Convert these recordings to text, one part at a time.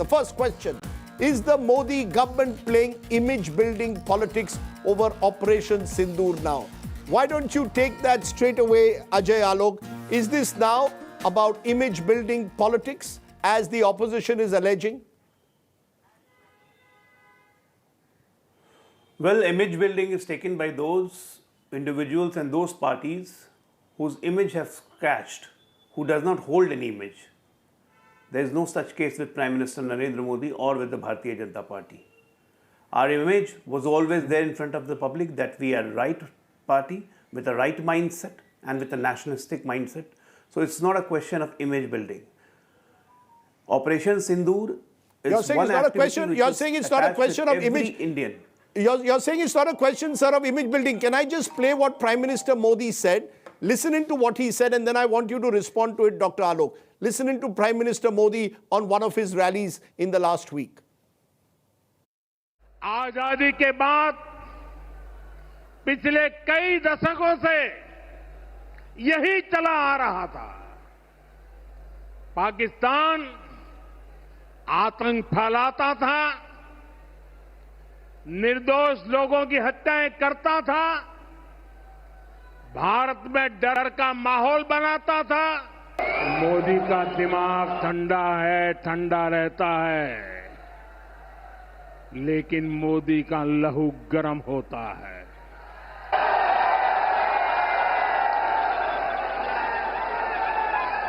The first question, is the Modi government playing image-building politics over Operation Sindoor now? Why don't you take that straight away, Ajay Alok? Is this now about image-building politics, as the opposition is alleging? Well, image building is taken by those individuals and those parties whose image has crashed, who does not hold any image. There is no such case with Prime Minister Narendra Modi or with the Bharatiya Janata Party. Our image was always there in front of the public that we are a right party with a right mindset and with a nationalistic mindset. So it's not a question of image building. Operation Sindoor is You're saying one it's not a activity question. which You're is saying it's not a attached with question of every image. Indian. You're saying it's not a question, sir, of image building. Can I just play what Prime Minister Modi said? Listening to what he said, and then I want you to respond to it, Dr. Alok. Listening to Prime Minister Modi on one of his rallies in the last week. आजादी के बाद पिछले कई दशकों से यही चला आ रहा था। पाकिस्तान आतंक फैलाता था, निर्दोष लोगों की हत्याएं करता था, भारत में डर का माहौल बनाता था। मोदी का दिमाग ठंडा है, ठंडा रहता है, लेकिन मोदी का लहू गर्म होता है।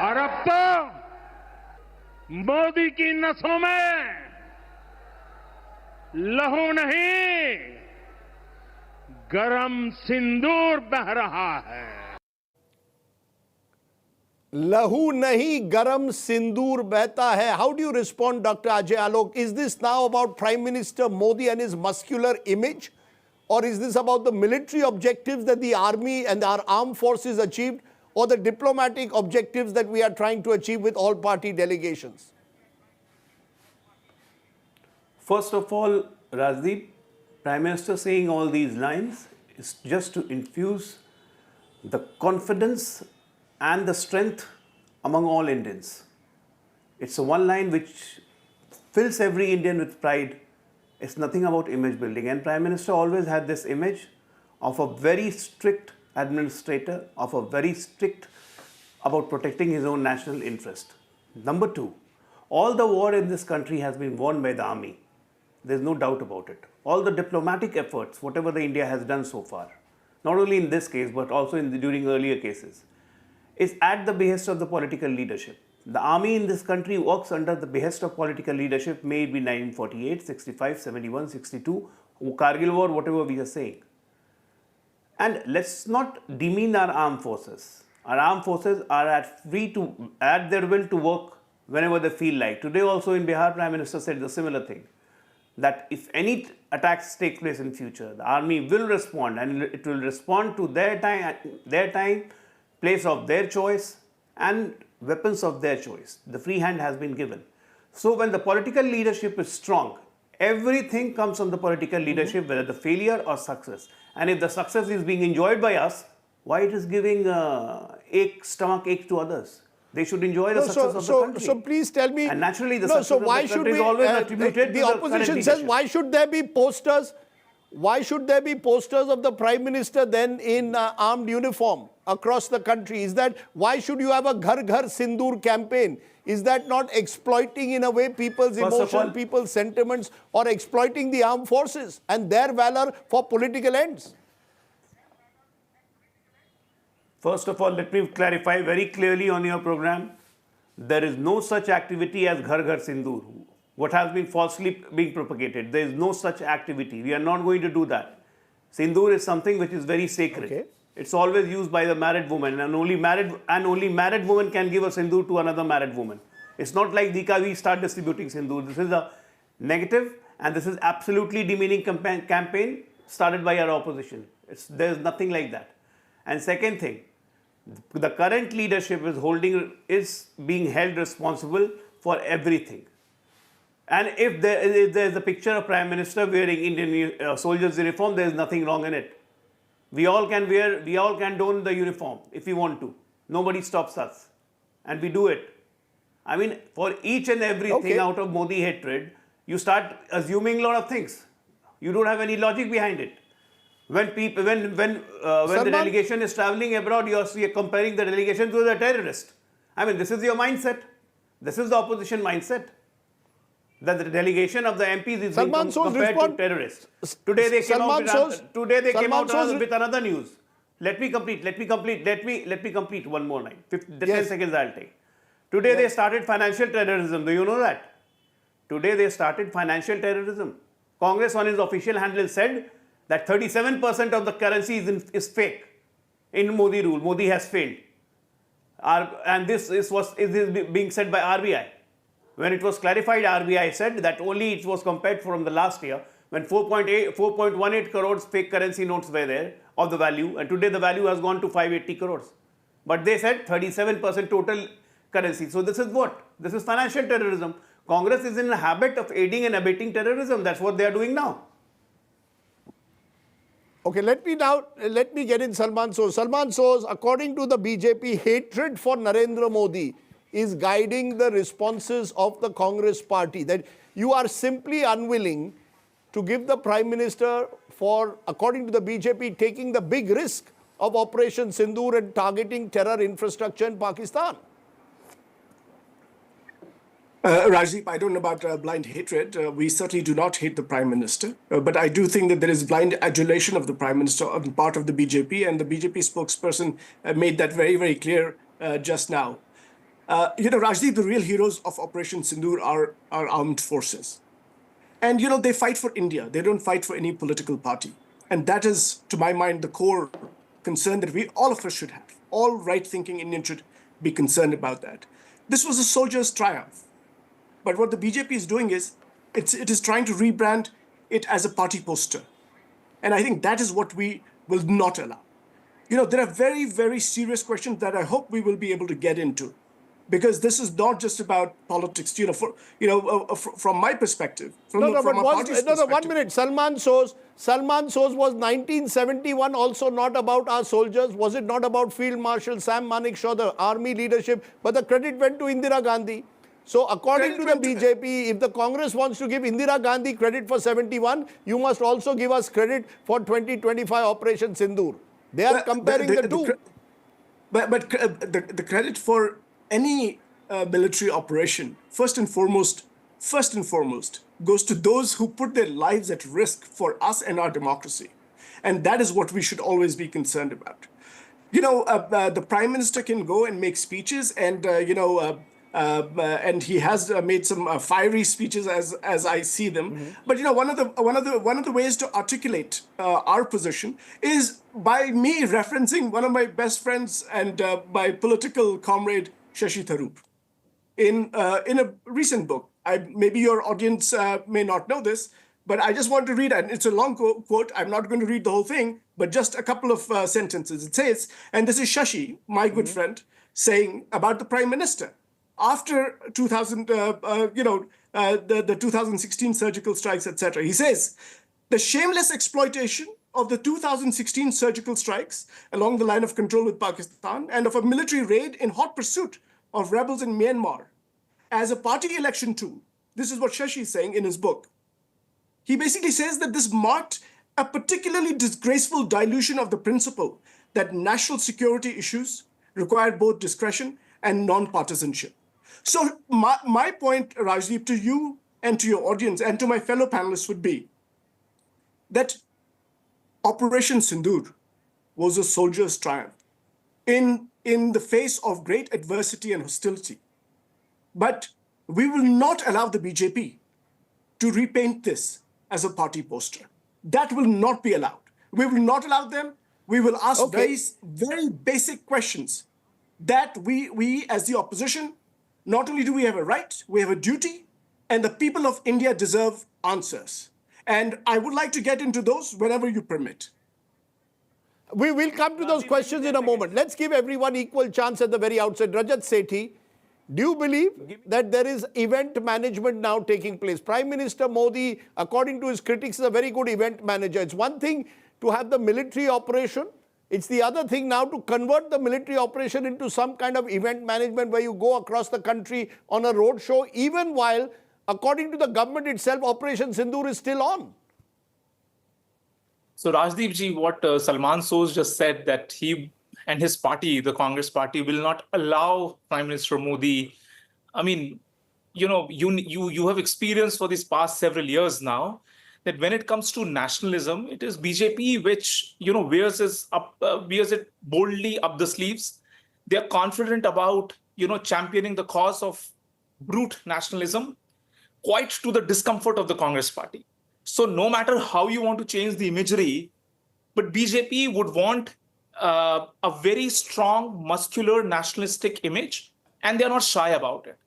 और अब तो मोदी की नसों में लहू नहीं, गरम सिंदूर बह रहा है। Lahu nahi, garam sindoor behta hai. How do you respond, Dr. Ajay Alok? Is this now about Prime Minister Modi and his muscular image? Or is this about the military objectives that the army and our armed forces achieved? Or the diplomatic objectives that we are trying to achieve with all party delegations? First of all, Rajdeep, Prime Minister saying all these lines is just to infuse the confidence and the strength among all Indians. It's a one line which fills every Indian with pride. It's nothing about image building. And Prime Minister always had this image of a very strict administrator, of a very strict about protecting his own national interest. Number two, all the war in this country has been won by the army. There's no doubt about it. All the diplomatic efforts, whatever the India has done so far, not only in this case, but also during earlier cases, is at the behest of the political leadership. The army in this country works under the behest of political leadership, may it be 1948, 65, 71, 62, Kargil war, whatever we are saying. And let's not demean our armed forces. Our armed forces are at their will to work whenever they feel like. Today also in Bihar, Prime Minister said the similar thing, that if any attacks take place in future, the army will respond, and it will respond to their time, place of their choice and weapons of their choice. The free hand has been given. So when the political leadership is strong, everything comes from the political leadership, whether the failure or success. And if the success is being enjoyed by us, why it is giving stomach ache to others? They should enjoy the success of the country. So please tell me. And naturally the success of the country is always attributed to the opposition says, why should there be posters? Why should there be posters of the Prime Minister then in armed uniform across the country? Is that, why should you have a Ghar Ghar Sindoor campaign? Is that not exploiting in a way people's emotion, people's sentiments, or exploiting the armed forces and their valor for political ends? First of all, let me clarify very clearly on your program. There is no such activity as Ghar Ghar Sindoor. What has been falsely being propagated. There is no such activity. We are not going to do that. Sindoor is something which is very sacred. Okay. It's always used by the married woman, and only married woman can give a sindoor to another married woman. It's not like Dika we start distributing sindoor. This is a negative, and this is absolutely demeaning campaign started by our opposition. There's nothing like that. And second thing, the current leadership is being held responsible for everything. And if there is a picture of Prime Minister wearing Indian soldiers' uniform, there is nothing wrong in it. We all can don the uniform if we want to. Nobody stops us. And we do it. I mean, for each and everything Okay. out of Modi hatred, you start assuming a lot of things. You don't have any logic behind it. When people, when the Salman- delegation is traveling abroad, you're comparing the delegation to the terrorist. I mean, this is your mindset. This is the opposition mindset. That the delegation of the MPs is being Salman Soos compared respond- to terrorists. Today they came Salman out with, Soos- today they came Salman out Soos- with another news. Let me complete one more line. 10 Yes. seconds I'll take. Today they started financial terrorism. Do you know that? Today they started financial terrorism. Congress on its official handle said that 37% of the currency is fake in Modi rule. Modi has failed. And this is being said by RBI. When it was clarified, RBI said that only it was compared from the last year when 4.18 crores fake currency notes were there of the value, and today the value has gone to 580 crores. But they said 37% total currency. So this is what? This is financial terrorism. Congress is in the habit of aiding and abetting terrorism. That's what they are doing now. Okay, let me get in Salman Soos. Salman Soos, according to the BJP, hatred for Narendra Modi is guiding the responses of the Congress party. That you are simply unwilling to give the Prime Minister for, according to the BJP, taking the big risk of Operation Sindoor and targeting terror infrastructure in Pakistan. Rajdeep, I don't know about blind hatred. We certainly do not hate the Prime Minister. But I do think that there is blind adulation of the Prime Minister on the part of the BJP. And the BJP spokesperson made that very, very clear just now. Rajdeep, the real heroes of Operation Sindoor are armed forces. And, they fight for India. They don't fight for any political party. And that is, to my mind, the core concern that all of us should have. All right-thinking Indians should be concerned about that. This was a soldier's triumph. But what the BJP is doing is, it is trying to rebrand it as a party poster. And I think that is what we will not allow. There are very, very serious questions that I hope we will be able to get into. Because this is not just about politics, from my perspective. From a party's perspective. 1 minute. Salman Soos was 1971 also not about our soldiers. Was it not about Field Marshal Sam Manekshaw, the army leadership? But the credit went to Indira Gandhi. So according to the BJP, if the Congress wants to give Indira Gandhi credit for 71, you must also give us credit for 2025 Operation Sindoor. They are comparing the two. But the credit for any military operation, first and foremost, goes to those who put their lives at risk for us and our democracy. And that is what we should always be concerned about. The Prime Minister can go and make speeches and, and he has made some fiery speeches as I see them. Mm-hmm. But one of the ways to articulate our position is by me referencing one of my best friends and my political comrade Shashi Tharoor in a recent book. Maybe your audience may not know this, but I just want to read it. It's a long quote. I'm not going to read the whole thing, but just a couple of sentences. It says, and this is Shashi, my good friend, saying about the Prime Minister. After the 2016 surgical strikes, etc., he says, the shameless exploitation of the 2016 surgical strikes along the line of control with Pakistan and of a military raid in hot pursuit of rebels in Myanmar as a party election tool. This is what Shashi is saying in his book. He basically says that this marked a particularly disgraceful dilution of the principle that national security issues require both discretion and non-partisanship. So my point, Rajdeep, to you and to your audience and to my fellow panelists would be that Operation Sindoor was a soldier's triumph in the face of great adversity and hostility. But we will not allow the BJP to repaint this as a party poster. That will not be allowed. We will not allow them. We will ask very, very basic questions that we as the opposition, not only do we have a right, we have a duty, and the people of India deserve answers. And I would like to get into those whenever you permit. We will come to those questions in a moment. Let's give everyone equal chance at the very outset. Rajat Sethi, do you believe that there is event management now taking place? Prime Minister Modi, according to his critics, is a very good event manager. It's one thing to have the military operation It's the other thing now to convert the military operation into some kind of event management where you go across the country on a road show, even while, according to the government itself, Operation Sindoor is still on. So Rajdeep ji, what Salman Soz just said, that he and his party, the Congress party, will not allow Prime Minister Modi. I mean, you have experience for these past several years now that when it comes to nationalism, it is BJP which wears it boldly up the sleeves. They are confident about championing the cause of brute nationalism, quite to the discomfort of the Congress party. So no matter how you want to change the imagery, but BJP would want a very strong, muscular, nationalistic image, and they are not shy about it.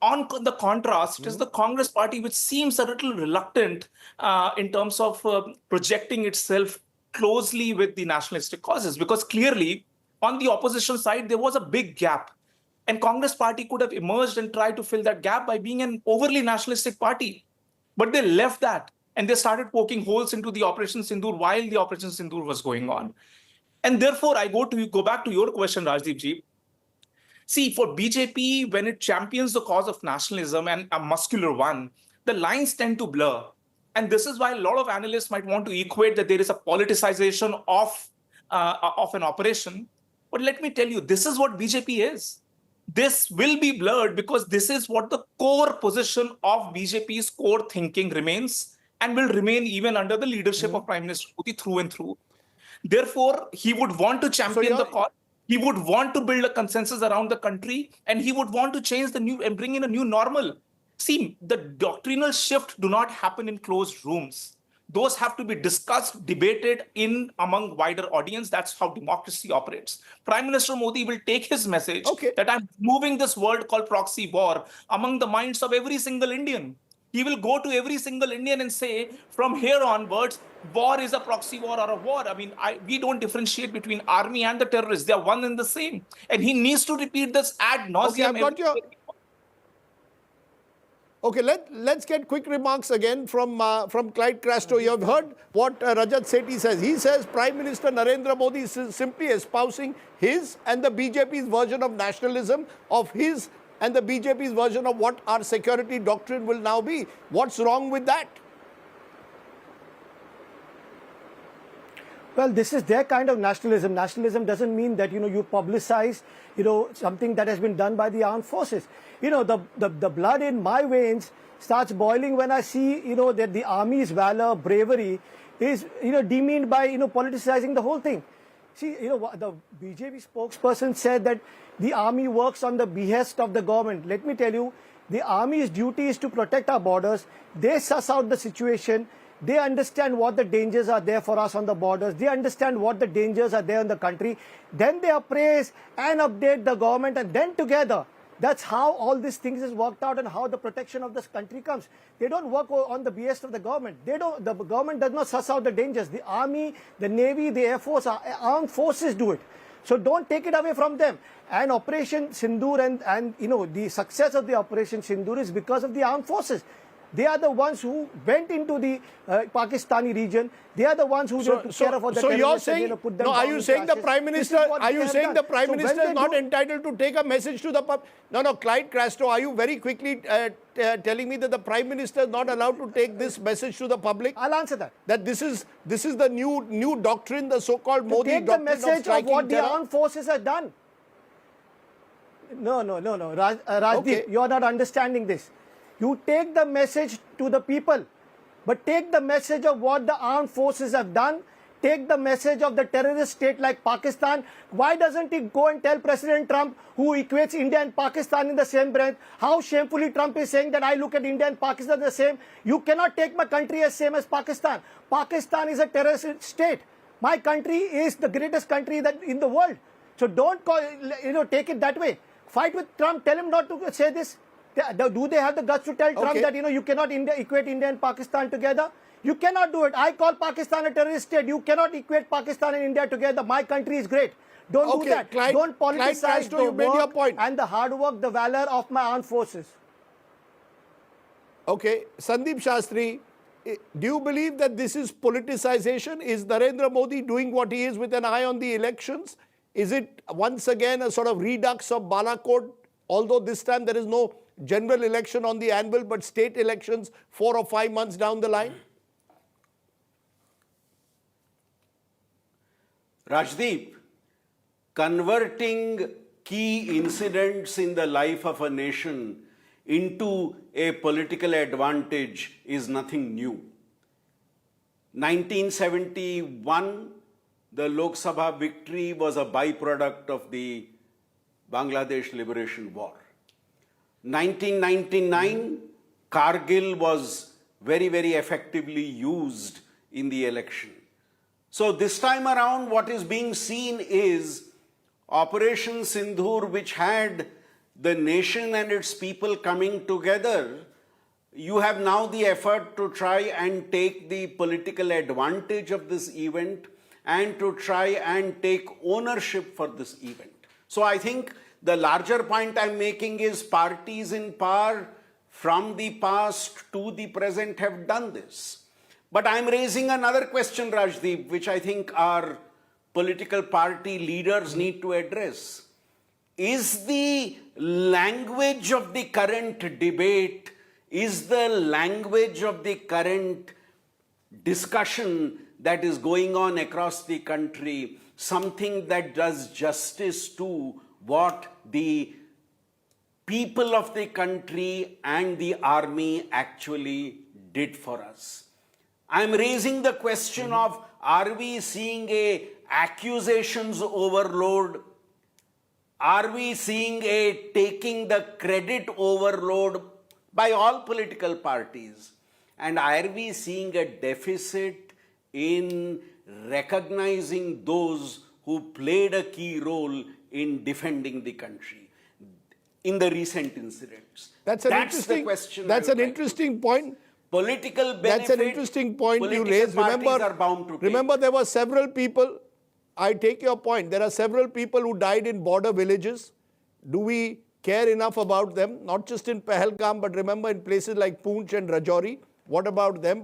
On the contrast, it is the Congress party which seems a little reluctant in terms of projecting itself closely with the nationalistic causes, because clearly on the opposition side, there was a big gap. And Congress party could have emerged and tried to fill that gap by being an overly nationalistic party. But they left that and they started poking holes into the Operation Sindoor while the Operation Sindoor was going on. And therefore, I go back to your question, Rajdeep ji. See, for BJP, when it champions the cause of nationalism, and a muscular one, the lines tend to blur. And this is why a lot of analysts might want to equate that there is a politicization of an operation. But let me tell you, this is what BJP is. This will be blurred because this is what the core position of BJP's core thinking remains and will remain even under the leadership of Prime Minister Modi through and through. Therefore, he would want to champion the cause. He would want to build a consensus around the country, and he would want to change the new and bring in a new normal. See, the doctrinal shift do not happen in closed rooms. Those have to be discussed, debated in among wider audience. That's how democracy operates. Prime Minister Modi will take his message that I'm moving this world called proxy war among the minds of every single Indian. He will go to every single Indian and say, from here onwards, war is a proxy war or a war. I mean, we don't differentiate between army and the terrorists. They are one and the same. And he needs to repeat this ad nauseum. Okay, I've got your... Okay, let's get quick remarks again from Clyde Crasto. You have heard what Rajat Sethi says. He says Prime Minister Narendra Modi is simply espousing his and the BJP's version of nationalism, of his and the BJP's version of what our security doctrine will now be. What's wrong with that? Well, this is their kind of nationalism. Nationalism doesn't mean that, you publicize, something that has been done by the armed forces. The blood in my veins starts boiling when I see, that the army's valor, bravery is, demeaned by, politicizing the whole thing. See, the BJP spokesperson said that the army works on the behest of the government. Let me tell you, the army's duty is to protect our borders. They suss out the situation. They understand what the dangers are there for us on the borders. They understand what the dangers are there in the country. Then they appraise and update the government, and then together, that's how all these things is worked out and how the protection of this country comes. They don't work on the behest of the government. The government does not suss out the dangers. The army, the navy, the air force, armed forces do it. So don't take it away from them. And Operation Sindoor and the success of the Operation Sindoor is because of the armed forces. They are the ones who went into the Pakistani region. They are the ones who took care of all the terrorists. So you're saying, put them are you saying the Prime Minister, is not entitled to take a message to the public? No, Clyde Crasto, are you very quickly telling me that the Prime Minister is not allowed to take this message to the public? I'll answer that. That this is the new doctrine, the so-called Modi doctrine of striking terror? Take the message of what the armed forces have done. No. Rajdeep, you're not understanding this. You take the message to the people, but take the message of what the armed forces have done. Take the message of the terrorist state like Pakistan. Why doesn't he go and tell President Trump, who equates India and Pakistan in the same breath, how shamefully Trump is saying that I look at India and Pakistan the same? You cannot take my country as same as Pakistan. Pakistan is a terrorist state. My country is the greatest country in the world. So don't take it that way. Fight with Trump. Tell him not to say this. Do they have the guts to tell Trump that you cannot equate India and Pakistan together? You cannot do it. I call Pakistan a terrorist state. You cannot equate Pakistan and India together. My country is great. Don't do that. Don't politicize the work and the hard work, the valor of my armed forces. Okay, Sandeep Shastri, Do you believe that this is politicization? Is Narendra Modi doing what he is with an eye on the elections? Is it once again a sort of redux of Balakot? Although this time there is no general election on the anvil, but state elections 4 or 5 months down the line? Rajdeep, converting key incidents in the life of a nation into a political advantage is nothing new. 1971, the Lok Sabha victory was a byproduct of the Bangladesh Liberation War. 1999, Kargil was very, very effectively used in the election. So this time around, what is being seen is Operation Sindoor, which had the nation and its people coming together. You have now the effort to try and take the political advantage of this event and to try and take ownership for this event. So I think the larger point I'm making is parties in power from the past to the present have done this. But I'm raising another question, Rajdeep, which I think our political party leaders need to address. Is the language of the current debate, is the language of the current discussion that is going on across the country something that does justice to what the people of the country and the army actually did for us? I'm raising the question of, are we seeing a accusations overload? Are we seeing a taking the credit overload by all political parties? And are we seeing a deficit in recognizing those who played a key role in defending the country in the recent incidents? That's the question. That's an interesting point. Political benefit. That's an interesting point you raised. Remember, there were several people. I take your point. There are several people who died in border villages. Do we care enough about them? Not just in Pahalgam, but remember in places like Poonch and Rajouri. What about them?